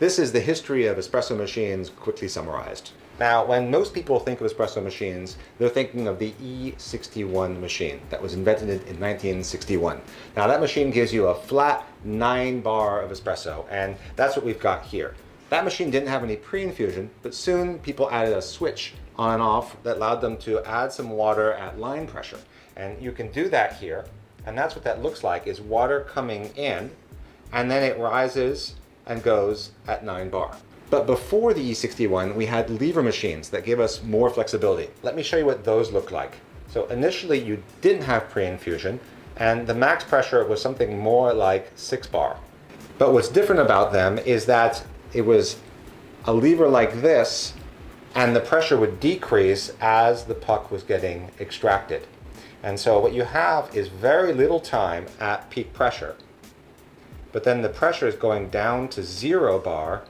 This is the history of espresso machines quickly summarized. Now, when most people think of espresso machines, they're thinking of the E61 machine that was invented in 1961. Now, that machine gives you a flat 9 bar of espresso, and that's what we've got here. That machine didn't have any pre-infusion, but soon people added a switch on and off that allowed them to add some water at line pressure. And you can do that here, and that's what that looks like, is water coming in, and then it rises and goes at 9 bar. But before the E61, we had lever machines that gave us more flexibility. Let me show you what those look like. So initially you didn't have pre-infusion, and the max pressure was something more like 6 bar. But what's different about them is that it was a lever like this, and the pressure would decrease as the puck was getting extracted. And so what you have is very little time at peak pressure, but then the pressure is going down to 0 bar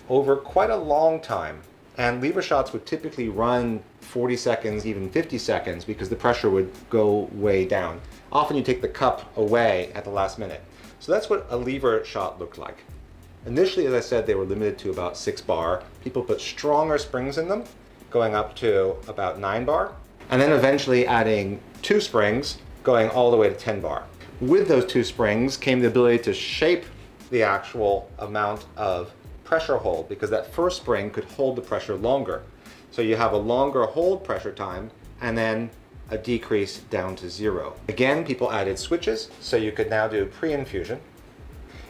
over quite a long time. And lever shots would typically run 40 seconds, even 50 seconds, because the pressure would go way down. Often you take the cup away at the last minute. So that's what a lever shot looked like. Initially, as I said, they were limited to about 6 bar. People put stronger springs in them, going up to about 9 bar, and then eventually adding 2 springs, going all the way to 10 bar. With those 2 springs came the ability to shape the actual amount of pressure hold, because that first spring could hold the pressure longer. So you have a longer hold pressure time and then a decrease down to 0. Again, people added switches, so you could now do pre-infusion.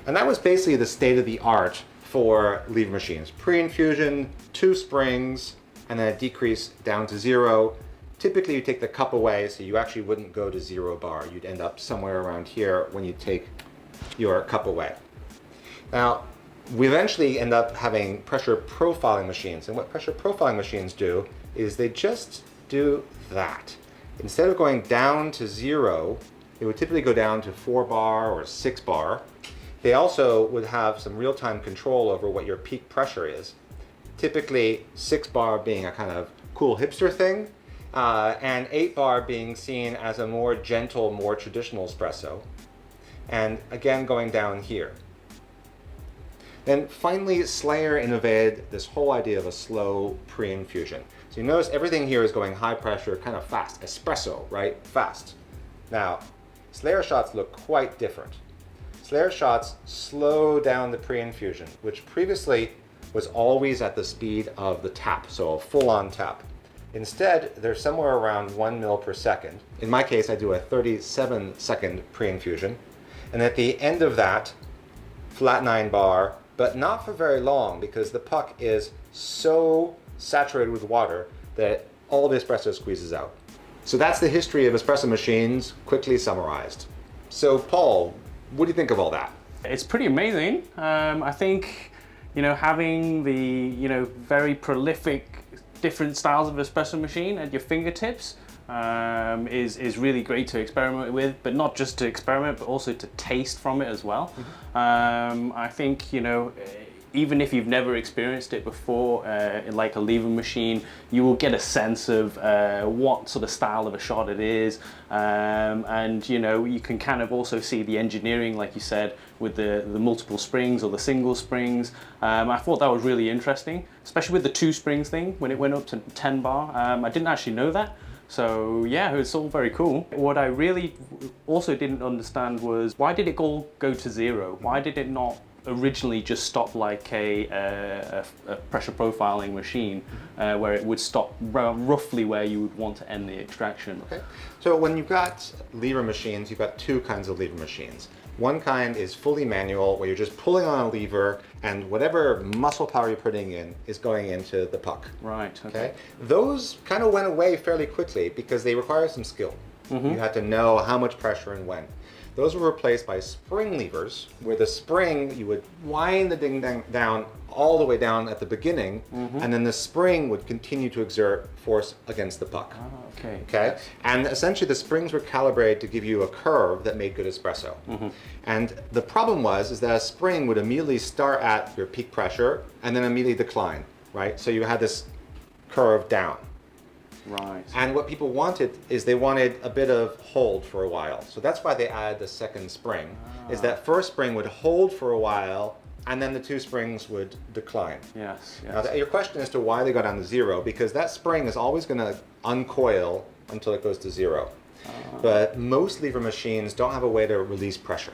And that was basically the state of the art for lever machines. Pre-infusion, 2 springs, and then a decrease down to 0. Typically you take the cup away, so you actually wouldn't go to 0 bar. You'd end up somewhere around here when you take your cup away. Now, we eventually end up having pressure profiling machines. And what pressure profiling machines do is they just do that. Instead of going down to 0, it would typically go down to 4 bar or 6 bar. They also would have some real-time control over what your peak pressure is. Typically 6 bar being a kind of cool hipster thing, and 8 bar being seen as a more gentle, more traditional espresso. And again, going down here. Then finally, Slayerner innovated this whole idea of a slow pre-infusion. So you notice everything here is going high pressure, kind of fast. Espresso, right? Fast. Now, Slayerner shots look quite different. Slayerner shots slow down the pre-infusion, which previously was always at the speed of the tap, so a full-on tap. Instead, they're somewhere around 1 mil per second. In my case, I do a 37-second pre-infusion. And at the end of that, flat 9 bar, but not for very long, because the puck is so saturated with water that all the espresso squeezes out. So that's the history of espresso machines, quickly summarized. So Paul, what do you think of all that? It's pretty amazing. I think, having the, very prolific different styles of espresso machine at your fingertips is really great to experiment with, but not just to experiment, but also to taste from it as well. Mm-hmm. I think, even if you've never experienced it before, like a lever machine, you will get a sense of what sort of style of a shot it is. And you can kind of also see the engineering, like you said, with the multiple springs or the single springs. I thought that was really interesting, especially with the 2 springs thing when it went up to 10 bar. I didn't actually know that. So yeah, it's all very cool. What I really also didn't understand was, why did it all go to 0? Why did it not originally just stop like a pressure profiling machine, where it would stop roughly where you would want to end the extraction? Okay. So when you've got lever machines, you've got 2 kinds of lever machines. One kind is fully manual, where you're just pulling on a lever and whatever muscle power you're putting in is going into the puck. Right, okay. Those kind of went away fairly quickly because they require some skill. Mm-hmm. You had to know how much pressure and when. Those were replaced by spring levers, where the spring, you would wind the ding down all the way down at the beginning, mm-hmm. and then the spring would continue to exert force against the puck. Oh, okay. Yes. And essentially the springs were calibrated to give you a curve that made good espresso. Mm-hmm. And the problem is that a spring would immediately start at your peak pressure and then immediately decline, right? So you had this curve down. Right. And what people wanted is they wanted a bit of hold for a while. So that's why they added the second spring, is that first spring would hold for a while and then the two springs would decline. Yes. Now, Yes. your question as to why they go down to zero, because that spring is always going to uncoil until it goes to zero. But most lever machines don't have a way to release pressure.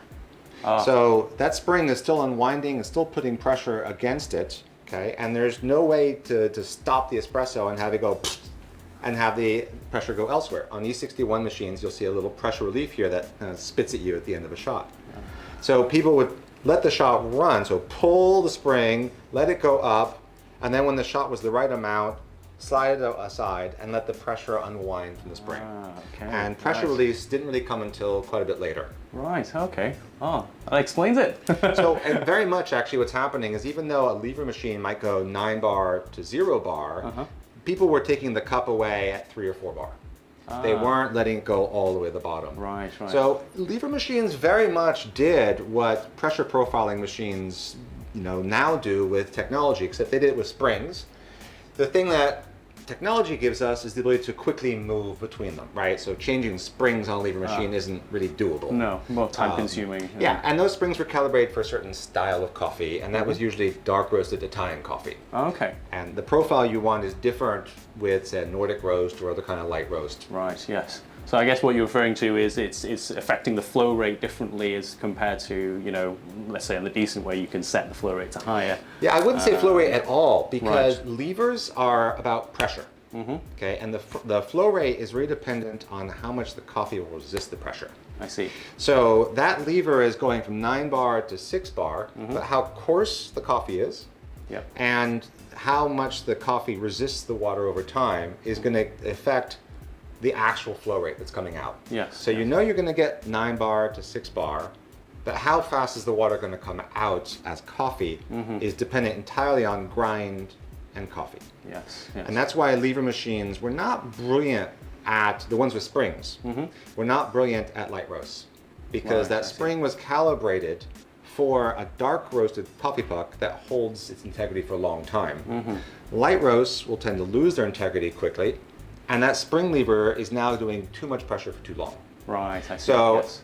So that spring is still unwinding and still putting pressure against it, okay? And there's no way to stop the espresso and have it go and have the pressure go elsewhere. On E61 machines, you'll see a little pressure relief here that spits at you at the end of a shot. So people would let the shot run, so pull the spring, let it go up, and then when the shot was the right amount, slide it aside and let the pressure unwind from the spring. Okay. And pressure release didn't really come until quite a bit later. Right. Okay. Oh, that explains it. So, and very much actually what's happening is even though a lever machine might go 9 bar to 0 bar, people were taking the cup away at 3 or 4 bar. They weren't letting it go all the way to the bottom. Right. Right. So lever machines very much did what pressure profiling machines, now do with technology, except they did it with springs. The thing that technology gives us is the ability to quickly move between them, right? So changing springs on a lever machine isn't really doable. No, more time consuming. Yeah, and those springs were calibrated for a certain style of coffee, and that was usually dark roasted Italian coffee. Okay. And the profile you want is different with, say, Nordic roast or other kind of light roast. Right. Yes. So I guess what you're referring to is it's affecting the flow rate differently as compared to, let's say on the decent way you can set the flow rate to higher. Yeah, I wouldn't say flow rate at all because levers are about pressure. Okay, and the flow rate is really dependent on how much the coffee will resist the pressure. I see. So that lever is going from 9 bar to 6 bar, but how coarse the coffee is and how much the coffee resists the water over time is going to affect the actual flow rate that's coming out. Yes. So you know you're going to get 9 bar to 6 bar, but how fast is the water going to come out as coffee is dependent entirely on grind and coffee. Yes. Yes. And that's why lever machines were not brilliant at, the ones with springs, were not brilliant at light roasts because that spring was calibrated for a dark roasted coffee puck that holds its integrity for a long time. Light roasts will tend to lose their integrity quickly, and that spring lever is now doing too much pressure for too long. Right, I see. So yes.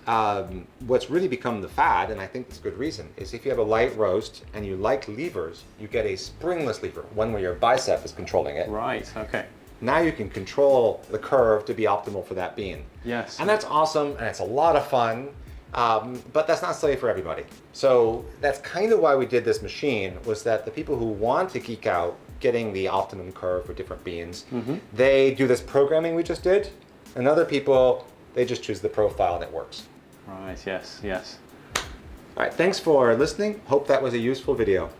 What's really become the fad, and I think it's a good reason, is if you have a light roast and you like levers, you get a springless lever, one where your bicep is controlling it. Right, okay. Now you can control the curve to be optimal for that bean. Yes. And that's awesome, and it's a lot of fun, but that's not necessarily for everybody. So that's kind of why we did this machine, was that the people who want to geek out getting the optimum curve for different beans, they do this programming we just did, and other people, they just choose the profile and it works. Right, yes, yes. All right, thanks for listening. Hope that was a useful video.